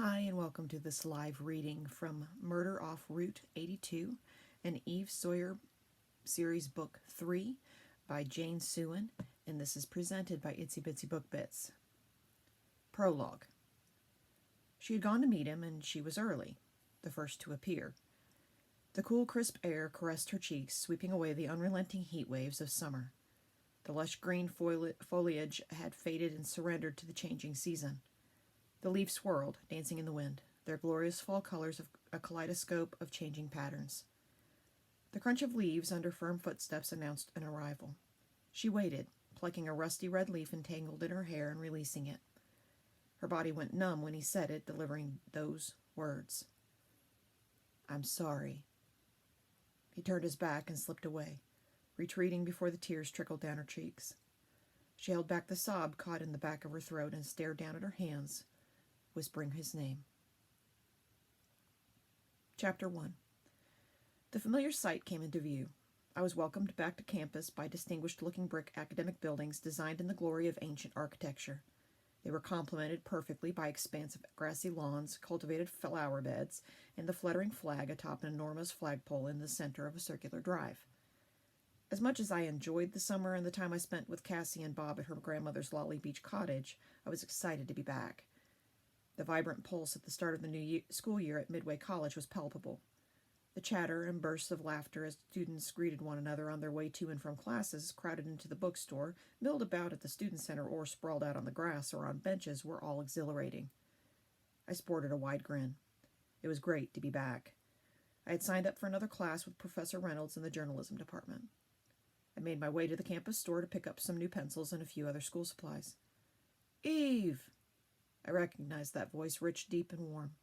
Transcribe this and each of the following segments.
Hi, and welcome to this live reading from Murder Off Route 82, an Eve Sawyer series book 3 by Jane Suen, and this is presented by Itsy Bitsy Book Bits. Prologue. She had gone to meet him, and she was early, the first to appear. The cool, crisp air caressed her cheeks, sweeping away the unrelenting heat waves of summer. The lush green foliage had faded and surrendered to the changing season. The leaves swirled, dancing in the wind, their glorious fall colors of a kaleidoscope of changing patterns. The crunch of leaves under firm footsteps announced an arrival. She waited, plucking a rusty red leaf entangled in her hair and releasing it. Her body went numb when he said it, delivering those words. "I'm sorry." He turned his back and slipped away, retreating before the tears trickled down her cheeks. She held back the sob caught in the back of her throat and stared down at her hands, whispering his name. Chapter 1. The familiar sight came into view. I was welcomed back to campus by distinguished-looking brick academic buildings designed in the glory of ancient architecture. They were complemented perfectly by expansive grassy lawns, cultivated flower beds, and the fluttering flag atop an enormous flagpole in the center of a circular drive. As much as I enjoyed the summer and the time I spent with Cassie and Bob at her grandmother's Lolly Beach cottage, I was excited to be back. The vibrant pulse at the start of the new school year at Midway College was palpable. The chatter and bursts of laughter as students greeted one another on their way to and from classes, crowded into the bookstore, milled about at the student center, or sprawled out on the grass or on benches were all exhilarating. I sported a wide grin. It was great to be back. I had signed up for another class with Professor Reynolds in the journalism department. I made my way to the campus store to pick up some new pencils and a few other school supplies. "Eve!" I recognized that voice, rich, deep, and warm.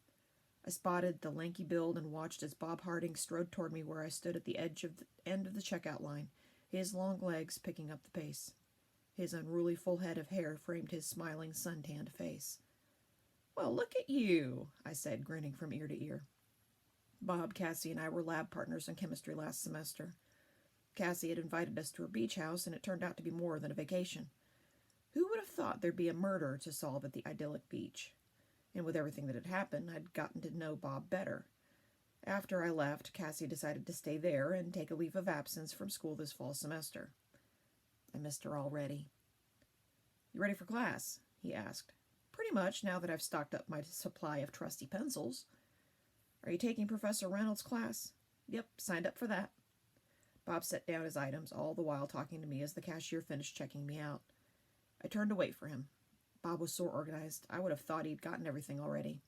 I spotted the lanky build and watched as Bob Harding strode toward me where I stood at the end of the checkout line, his long legs picking up the pace. His unruly full head of hair framed his smiling, sun-tanned face. "Well, look at you," I said, grinning from ear to ear. Bob, Cassie, and I were lab partners in chemistry last semester. Cassie had invited us to her beach house, and it turned out to be more than a vacation. Who would have thought there'd be a murder to solve at the idyllic beach? And with everything that had happened, I'd gotten to know Bob better. After I left, Cassie decided to stay there and take a leave of absence from school this fall semester. I missed her already. "You ready for class?" he asked. "Pretty much, now that I've stocked up my supply of trusty pencils." "Are you taking Professor Reynolds' class?" "Yep, signed up for that." Bob set down his items, all the while talking to me as the cashier finished checking me out. I turned to wait for him. Bob was so organized, I would have thought he'd gotten everything already.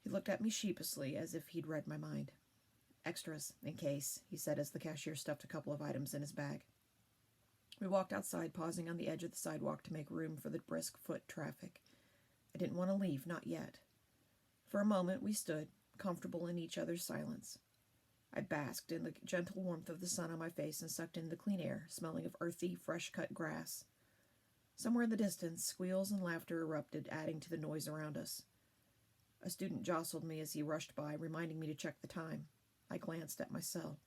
He looked at me sheepishly, as if he'd read my mind. "Extras, in case," he said as the cashier stuffed a couple of items in his bag. We walked outside, pausing on the edge of the sidewalk to make room for the brisk foot traffic. I didn't want to leave, not yet. For a moment we stood, comfortable in each other's silence. I basked in the gentle warmth of the sun on my face and sucked in the clean air, smelling of earthy, fresh-cut grass. Somewhere in the distance, squeals and laughter erupted, adding to the noise around us. A student jostled me as he rushed by, reminding me to check the time. I glanced at my cell.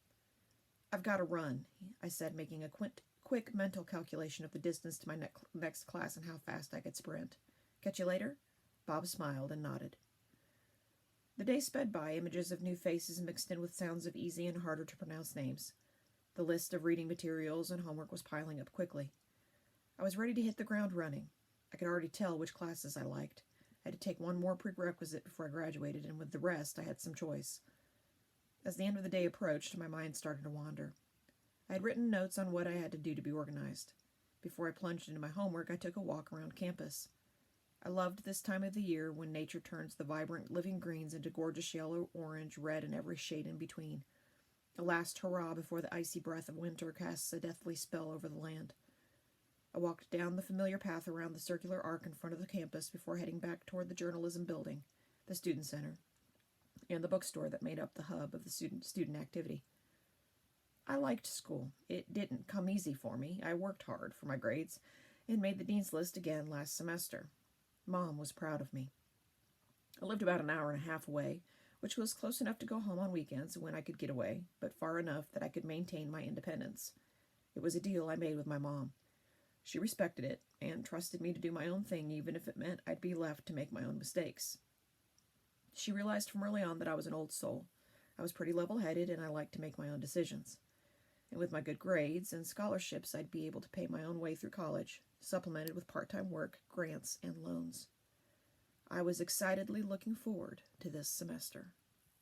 "I've got to run," I said, making a quick mental calculation of the distance to my next class and how fast I could sprint. "Catch you later?" Bob smiled and nodded. The day sped by, images of new faces mixed in with sounds of easy and harder to pronounce names. The list of reading materials and homework was piling up quickly. I was ready to hit the ground running. I could already tell which classes I liked. I had to take one more prerequisite before I graduated, and with the rest I had some choice. As the end of the day approached, my mind started to wander. I had written notes on what I had to do to be organized. Before I plunged into my homework, I took a walk around campus. I loved this time of the year when nature turns the vibrant living greens into gorgeous yellow, orange, red, and every shade in between. A last hurrah before the icy breath of winter casts a deathly spell over the land. I walked down the familiar path around the circular arc in front of the campus before heading back toward the journalism building, the student center, and the bookstore that made up the hub of the student activity. I liked school. It didn't come easy for me. I worked hard for my grades and made the dean's list again last semester. Mom was proud of me. I lived about an hour and a half away, which was close enough to go home on weekends when I could get away, but far enough that I could maintain my independence. It was a deal I made with my mom. She respected it and trusted me to do my own thing, even if it meant I'd be left to make my own mistakes. She realized from early on that I was an old soul. I was pretty level-headed, and I liked to make my own decisions. And with my good grades and scholarships, I'd be able to pay my own way through college, supplemented with part-time work, grants, and loans. I was excitedly looking forward to this semester.